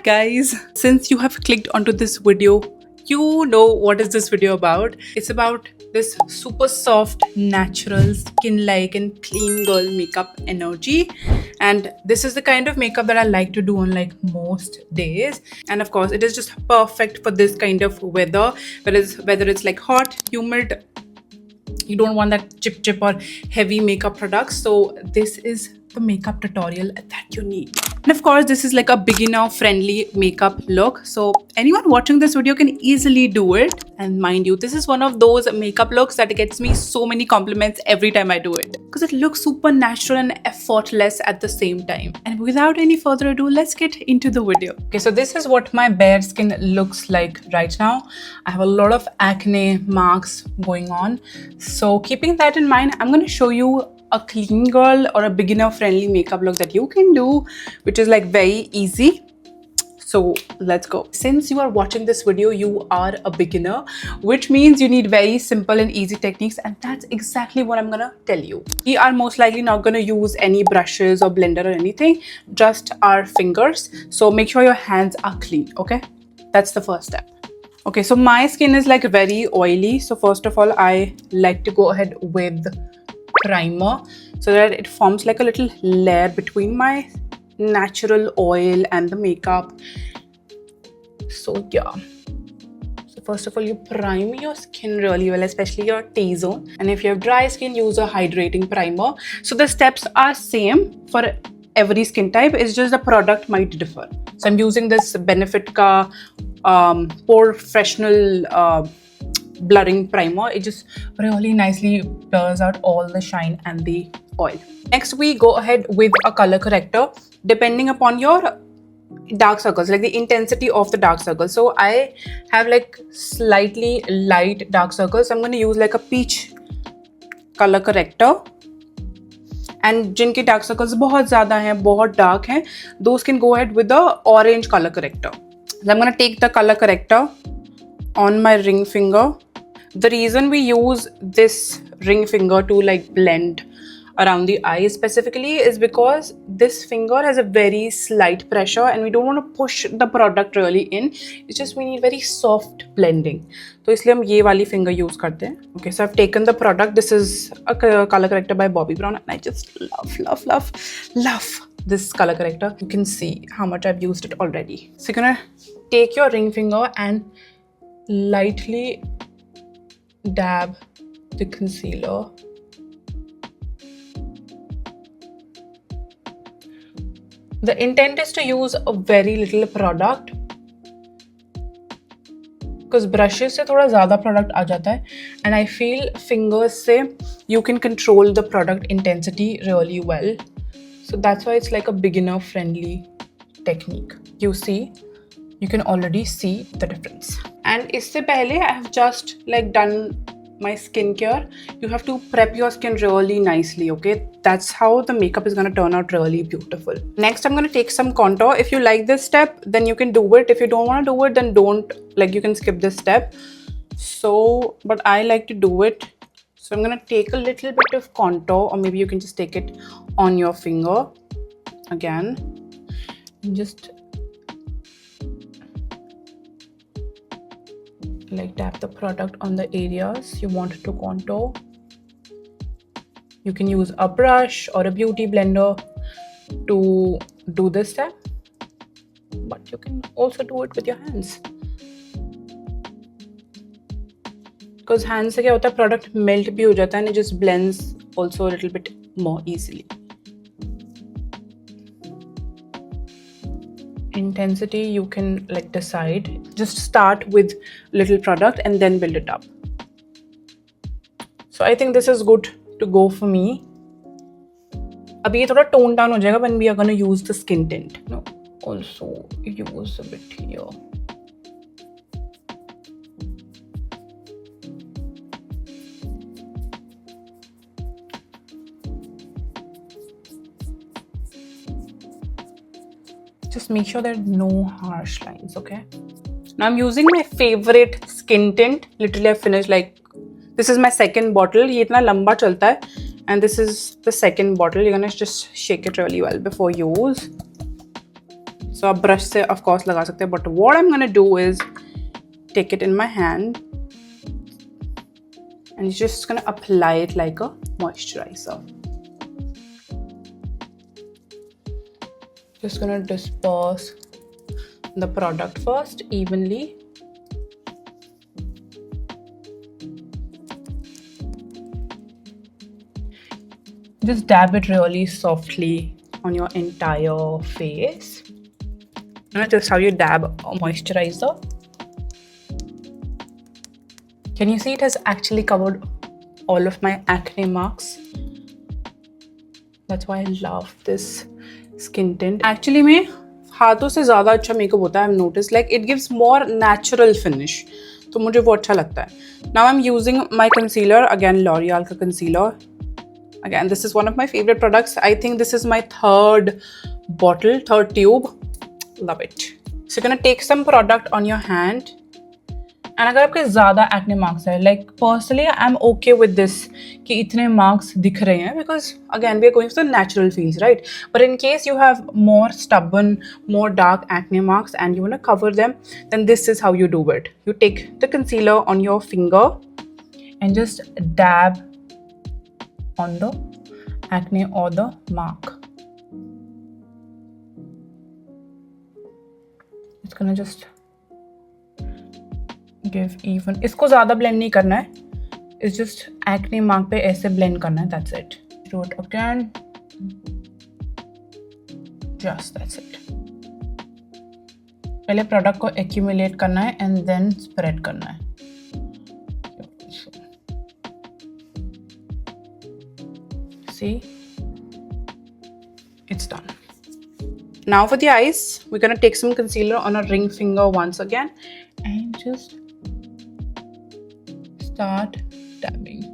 guys, since you have clicked onto this video, you know what is this video about. It's about this super soft, natural, skin-like and clean girl makeup energy. And this is the kind of makeup that I like to do on like most days. And of course, it is just perfect for this kind of weather, whether it's like hot, humid, you don't want that chip or heavy makeup products. So this is the makeup tutorial that you need. And of course, this is like a beginner friendly makeup look, so anyone watching this video can easily do it. And mind you, this is one of those makeup looks that gets me so many compliments every time I do it, because it looks super natural and effortless at the same time. And without any further ado, let's get into the video. Okay, so this is what my bare skin looks like right now. I have a lot of acne marks going on, so keeping that in mind, I'm going to show you a clean girl or a beginner friendly makeup look that you can do, which is like very easy. So let's go. Since you are watching this video, you are a beginner, which means you need very simple and easy techniques, and that's exactly what I'm gonna tell you. We are most likely not gonna use any brushes or blender or anything, just our fingers. So make sure your hands are clean, okay? That's the first step. Okay, so my skin is like very oily. So first of all, I like to go ahead with primer so that it forms like a little layer between my natural oil and the makeup. So yeah, so first of all, you prime your skin really well, especially your T-zone, and if you have dry skin, use a hydrating primer. So the steps are same for every skin type, it's just the product might differ. So I'm using this Benefit ka pore freshenal blurring primer. It just really nicely blurs out all the shine and the oil. Next, we go ahead with a color corrector depending upon your dark circles, like the intensity of the dark circles. So I have like slightly light dark circles, so I'm going to use like a peach color corrector. And जिनके dark circles बहुत ज़्यादा हैं, बहुत dark हैं, those can go ahead with the orange color corrector. So I'm going to take the color corrector on my ring finger. The reason we use this ring finger to like blend around the eye specifically is because this finger has a very slight pressure and we don't want to push the product really in. It's just we need very soft blending. So इसलिए हम ये वाली finger use करते हैं. Okay, so I've taken the product. This is a color corrector by Bobbi Brown and I just love this color corrector. You can see how much I've used it already. So you're gonna take your ring finger and lightly dab the concealer. The intent is to use a very little product because brushes से थोड़ा ज़्यादा product आ जाता है, and I feel fingers से you can control the product intensity really well. So that's why it's like a beginner friendly technique. You can already see the difference. And इससे पहले I have just like done my skincare. You have to prep your skin really nicely, okay? That's how the makeup is gonna turn out really beautiful. Next, I'm gonna take some contour. If you like this step, then you can do it. If you don't wanna do it, then don't, like you can skip this step. So, but I like to do it. So I'm gonna take a little bit of contour, or maybe you can just take it on your finger again. And just like tap the product on the areas you want to contour. You can use a brush or a beauty blender to do this step, but you can also do it with your hands, because hands से क्या होता है, product melt भी हो जाता है and it just blends also a little bit more easily. Intensity you can like decide. Just start with little product and then build it up. So I think this is good to go for me. अभी ये थोड़ा tone down हो जाएगा when we are gonna use the skin tint. No, also use a bit here. Just make sure there are no harsh lines, okay? Now I'm using my favorite skin tint. Literally I finished like, this is my second bottle. ये इतना लंबा चलता है, and this is the second bottle. You're gonna just shake it really well before you use. So आप brush से of course लगा सकते हैं, but what I'm gonna do is take it in my hand and just gonna apply it like a moisturizer. Just gonna disperse the product first evenly. Just dab it really softly on your entire face. That's just how you dab a moisturizer. Can you see it has actually covered all of my acne marks? That's why I love this skin tint. Actually में हाथों से ज़्यादा अच्छा makeup होता है. I've noticed like it gives more natural finish. तो मुझे वो अच्छा लगता है. Now I'm using my concealer, again L'Oreal का concealer. Again, this is one of my favorite products. I think this is my third bottle, third tube. Love it. So you're gonna take some product on your hand. And अगर आपके ज़्यादा acne marks है, like personally I'm okay with this कि इतने marks दिख रहे हैं, because again we are going for the natural feels, right? But in case you have more stubborn, more dark acne marks and you want to cover them, then this is how you do it. You take the concealer on your finger and just dab on the acne or the mark. It's gonna just give even. इसको ज़्यादा blend नहीं करना है. It's just acne mark पे ऐसे blend करना है. That's it. Do it again. Just that's it. पहले product को accumulate करना है and then spread करना है. See, it's done. Now for the eyes, we're gonna take some concealer on a ring finger once again and just start dabbing.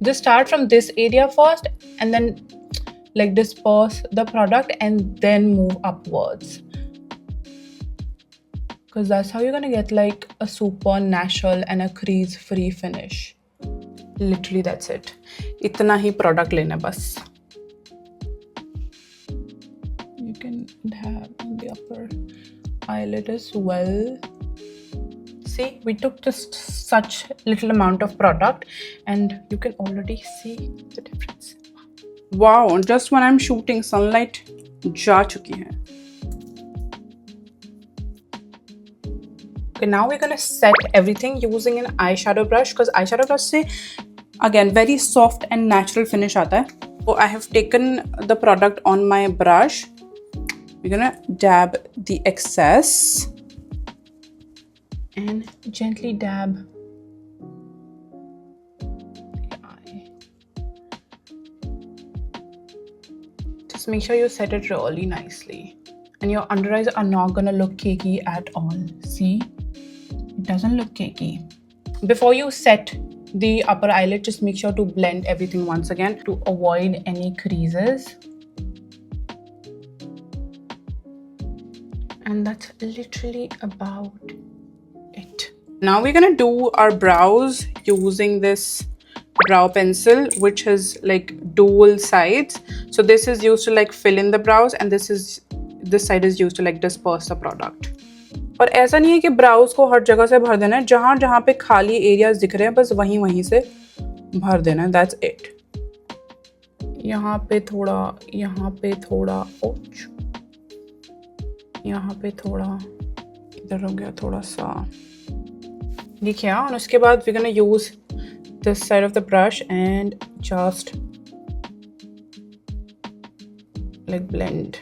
Just start from this area first and then like disperse the product and then move upwards, because that's how you're gonna get like a super natural and a crease free finish. Literally that's it. इतना ही product लेना बस. You can dab on the upper eyelid as well. See, we took just such little amount of product and you can already see the difference. Wow, just when I'm shooting, sunlight जा चुकी है. Okay, now we're gonna set everything using an eyeshadow brush, because eyeshadow brush से again very soft and natural finish आता है. So I have taken the product on my brush. We're gonna dab the excess and gently dab the eye. Just make sure you set it really nicely. And your under eyes are not gonna look cakey at all. See? It doesn't look cakey. Before you set the upper eyelid, just make sure to blend everything once again to avoid any creases. And that's literally about it. Now we're gonna do our brows using this brow pencil, which has like dual sides. So this is used to like fill in the brows and this side is used to like disperse the product. और ऐसा नहीं है कि browse को हर जगह से भर देना है. जहाँ जहाँ पे खाली एरियाज दिख रहे हैं बस वहीं से भर देना है. That's it. यहाँ पे थोड़ा, यहाँ पे थोड़ा, ओच, यहाँ पे थोड़ा, इधर हो गया थोड़ा सा. देखिए. और उसके बाद we're gonna use this side of the brush and just like blend.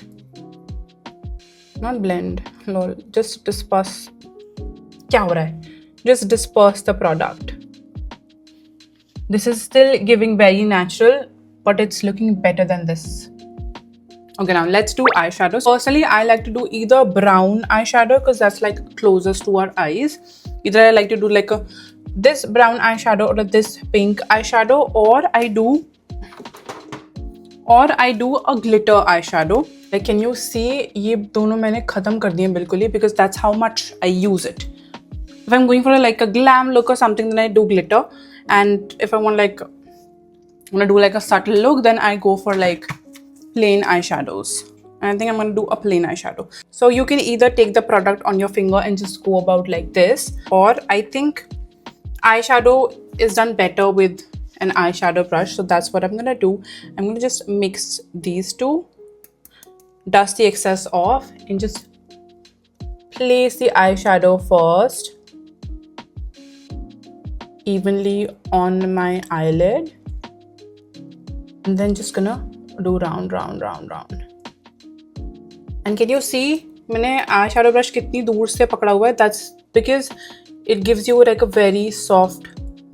Not blend, lol, just disperse. क्या हो रहा है? Just disperse the product. This is still giving very natural, but it's looking better than this. Okay, now let's do eyeshadows. Personally, I like to do either brown eyeshadow because that's like closest to our eyes. Either I like to do like this brown eyeshadow or this pink eyeshadow, or I do a glitter eyeshadow. Like, can you see? ये दोनों मैंने खत्म कर दिए बिल्कुल ही, because that's how much I use it. If I'm going for like a glam look or something, then I do glitter. And if I want to do like a subtle look, then I go for like plain eyeshadows. And I think I'm going to do a plain eyeshadow. So you can either take the product on your finger and just go about like this, or I think eyeshadow is done better with an eyeshadow brush. So that's what I'm going to do. I'm going to just mix these two, dust the excess off, and just place the eyeshadow first evenly on my eyelid, and then just gonna do round. And can you see मैंने eyeshadow brush कितनी दूर से पकड़ा हुआ है? That's because it gives you like a very soft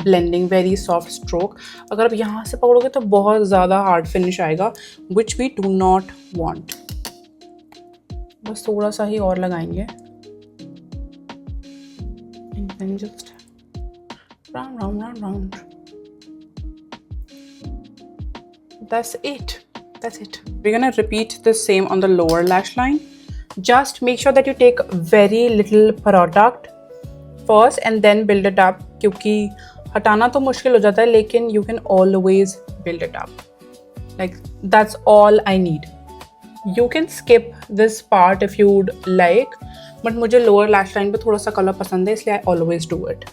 blending, very soft stroke. अगर आप यहाँ से पकड़ोगे तो बहुत ज़्यादा hard finish आएगा, which we do not want. बस थोड़ा सा ही और लगाएंगे. And then just round. That's it. We're gonna repeat the same on the lower lash line. Just make sure that you take very little product first and then build it up, क्योंकि हटाना तो मुश्किल हो जाता है, लेकिन you can always build it up. Like that's all I need. You can skip this part if you'd like, but मुझे lower lash line पे थोड़ा सा color पसंद है, इसलिए I always do it.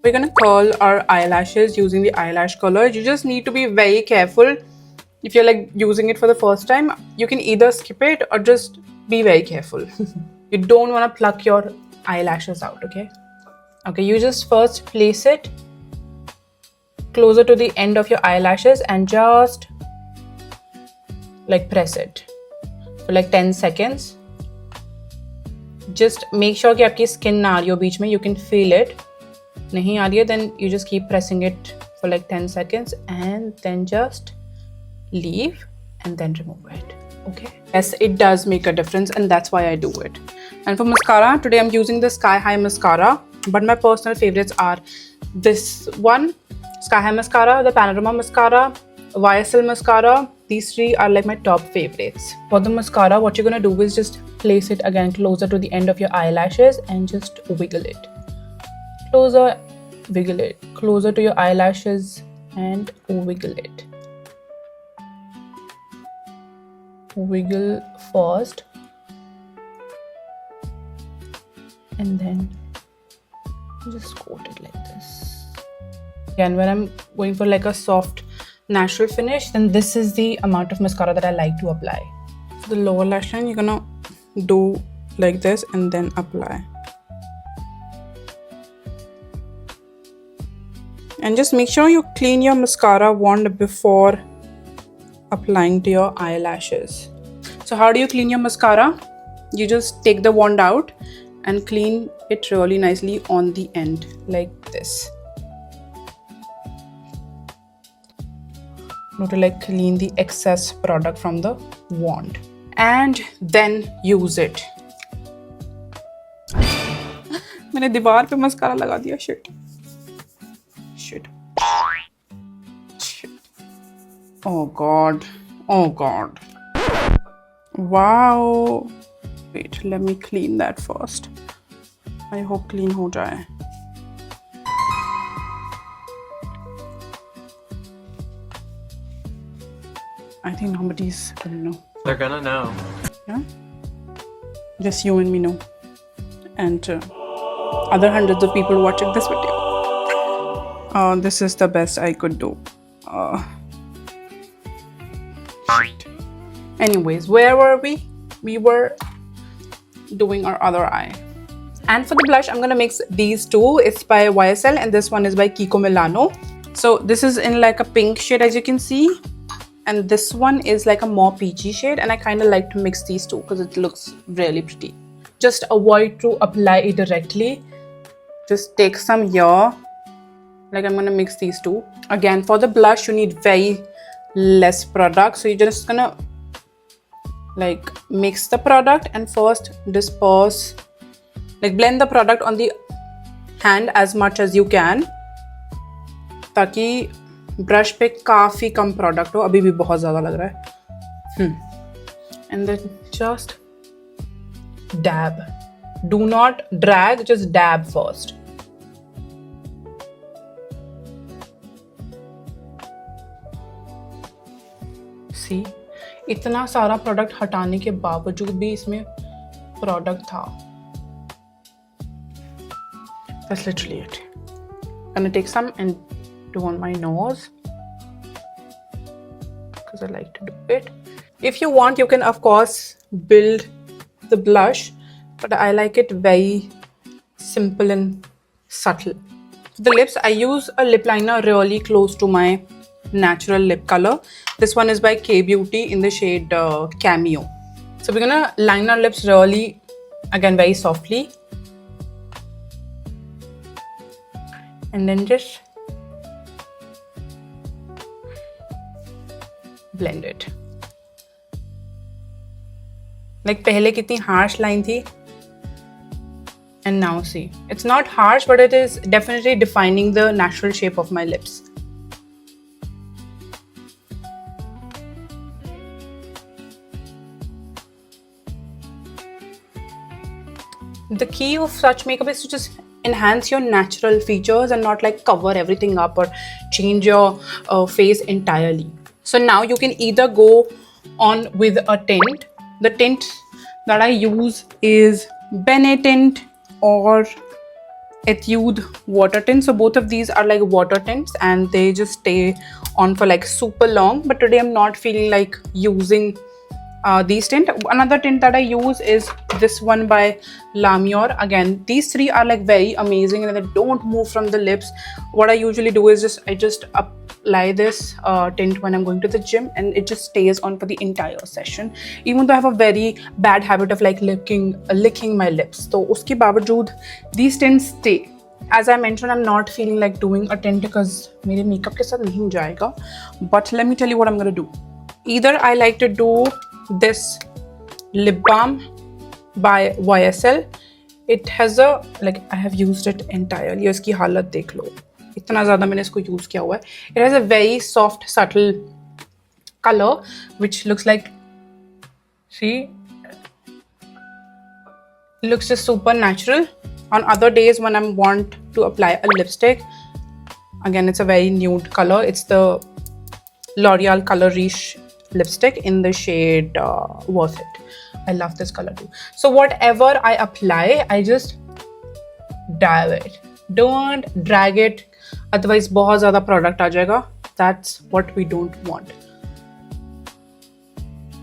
We're gonna curl our eyelashes using the eyelash curler. You just need to be very careful. If you're like using it for the first time, you can either skip it or just be very careful. You don't want to pluck your eyelashes out, okay? Okay, you just first place it closer to the end of your eyelashes and just like press it for like 10 seconds. Just make sure कि आपकी skin ना आ रही हो बीच में. You can feel it. नहीं आ रही है, then you just keep pressing it for like 10 seconds and then just leave and then remove it. Okay, yes, it does make a difference, and that's why I do it. And for mascara, today I'm using the Sky High mascara, but my personal favorites are this one, Sky High mascara, the Panorama mascara, YSL mascara. These three are like my top favorites. For the mascara, what you're gonna do is just place it again closer to the end of your eyelashes and just wiggle it. Closer, wiggle it. Closer to your eyelashes and wiggle it. Wiggle first and then just coat it like this. Again, when I'm going for like a soft natural finish, then this is the amount of mascara that I like to apply. For the lower lash line, you're gonna do like this and then apply. And just make sure you clean your mascara wand before applying to your eyelashes. So how do you clean your mascara? You just take the wand out and clean it really nicely on the end like this. To like clean the excess product from the wand and then use it. मैंने दीवार पे mascara लगा दिया. Shit. Oh god. Wow. Wait, let me clean that first. I hope clean हो जाए. I think nobody's gonna know. They're gonna know. Yeah? Just you and me know. And other hundreds of people watching this video. This is the best I could do. Anyways, where were we? We were doing our other eye. And for the blush, I'm gonna mix these two. It's by YSL and this one is by Kiko Milano. So this is in like a pink shade, as you can see. And this one is like a more peachy shade, and I kind of like to mix these two because it looks really pretty. Just avoid to apply it directly. Just take some here. Like I'm gonna mix these two. Again, for the blush, you need very less product. So you're just gonna like mix the product and first disperse, like blend the product on the hand as much as you can. ताकि brush पे काफी कम product हो. अभी भी बहुत ज़्यादा लग रहा है. And then just dab. Do not drag, just dab first. See, इतना सारा प्रोडक्ट हटाने के बावजूद भी इसमें प्रोडक्ट था. That's literally it. I'm gonna take some and do on my nose because I like to do it. If you want, you can of course build the blush, but I like it very simple and subtle. For the lips, I use a lip liner really close to my natural lip color. This one is by K Beauty in the shade Cameo. So we're gonna line our lips really, again, very softly. And then just blend it. Like पहले कितनी harsh line थी, and now see, it's not harsh, but it is definitely defining the natural shape of my lips. The key of such makeup is to just enhance your natural features and not like cover everything up or change your face entirely. So now you can either go on with a tint. The tint that I use is Bene Tint or Etude Water Tint. So both of these are like water tints and they just stay on for like super long. But today I'm not feeling like using these tint. Another tint that I use is this one by Lamior. Again, these three are like very amazing and they don't move from the lips. What I usually do is I just apply this tint when I'm going to the gym, and it just stays on for the entire session. Even though I have a very bad habit of like licking my lips, so uski bawajood these tints stay. As I mentioned, I'm not feeling like doing a tint because mere makeup ke sath nahi jayega. But let me tell you what I'm gonna do. Either I like to do this lip balm by YSL. It has a like I have used it entirely. इसकी हालत देख लो, इतना ज़्यादा मैंने इसको use किया हुआ है. It has a very soft, subtle color which looks like, see, it looks just super natural. On other days when I want to apply a lipstick, again it's a very nude color. It's the L'Oreal Color Riche lipstick in the shade Worth It. I love this color too. So whatever I apply, I just dab it. Don't drag it, otherwise बहुत ज़्यादा product आ जाएगा. That's what we don't want.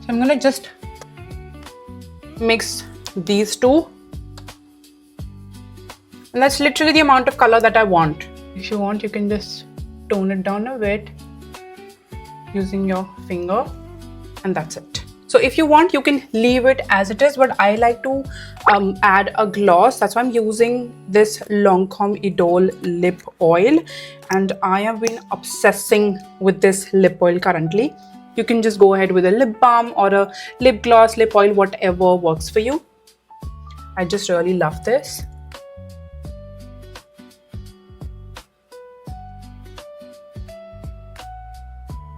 So I'm gonna just mix these two, and that's literally the amount of color that I want. If you want, you can just tone it down a bit using your finger, and that's it. So if you want, you can leave it as it is, but I like to add a gloss. That's why I'm using this Lancome Idole lip oil, and I have been obsessing with this lip oil currently. You can just go ahead with a lip balm or a lip gloss, lip oil, whatever works for you. I just really love this.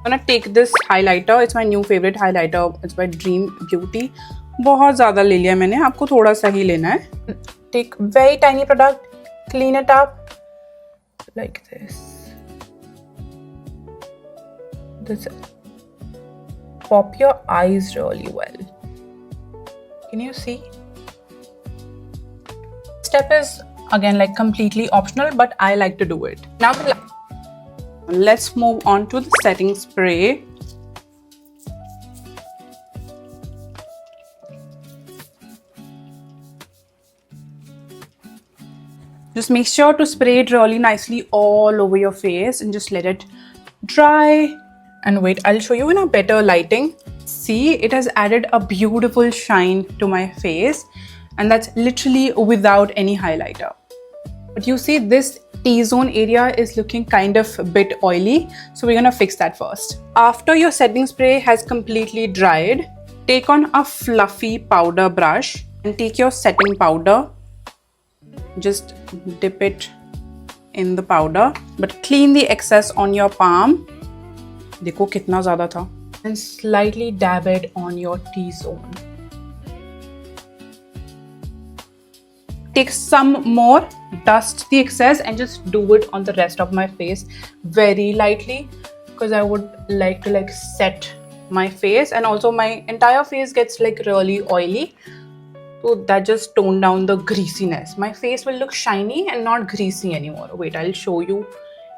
I'm gonna take this highlighter. It's my new favorite highlighter. It's by Dream Beauty. बहुत ज़्यादा ले लिया मैंने, आपको थोड़ा सा ही लेना है. Take very tiny product, clean it up like this. This pop your eyes really well. Can you see? Step is again like completely optional, but I like to do it. Now let's move on to the setting spray. Just make sure to spray it really nicely all over your face and just let it dry. And wait, I'll show you in a better lighting. See, it has added a beautiful shine to my face, and that's literally without any highlighter. But you see, this T-zone area is looking kind of a bit oily, so we're gonna fix that first. After your setting spray has completely dried, take on a fluffy powder brush and take your setting powder. Just dip it in the powder, but clean the excess on your palm. देखो कितना ज़्यादा था. And slightly dab it on your T-zone. Take some more, dust the excess, and just do it on the rest of my face very lightly, because I would like to like set my face, and also my entire face gets like really oily. So that just toned down the greasiness. My face will look shiny and not greasy anymore. Wait, I'll show you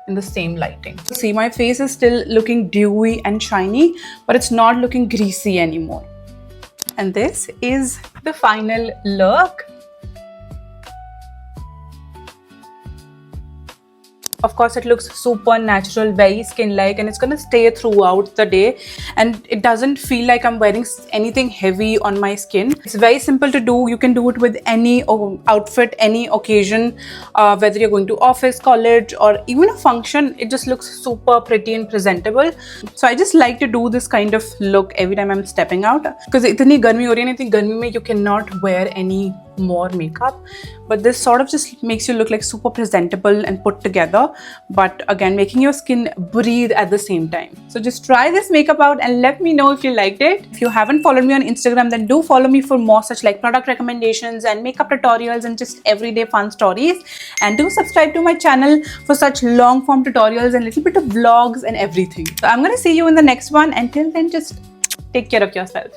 in the same lighting. See, my face is still looking dewy and shiny, but it's not looking greasy anymore. And this is the final look. Of course, it looks super natural, very skin-like, and it's gonna stay throughout the day. And it doesn't feel like I'm wearing anything heavy on my skin. It's very simple to do. You can do it with any outfit, any occasion, whether you're going to office, college, or even a function. It just looks super pretty and presentable. So I just like to do this kind of look every time I'm stepping out. Because itni garmi ho rahi hai, itni garmi mein you cannot wear any more makeup, but this sort of just makes you look like super presentable and put together, but again making your skin breathe at the same time. So just try this makeup out and let me know if you liked it. If you haven't followed me on Instagram, then do follow me for more such like product recommendations and makeup tutorials and just everyday fun stories, and do subscribe to my channel for such long form tutorials and little bit of vlogs and everything. So I'm gonna see you in the next one. Until then, just take care of yourself.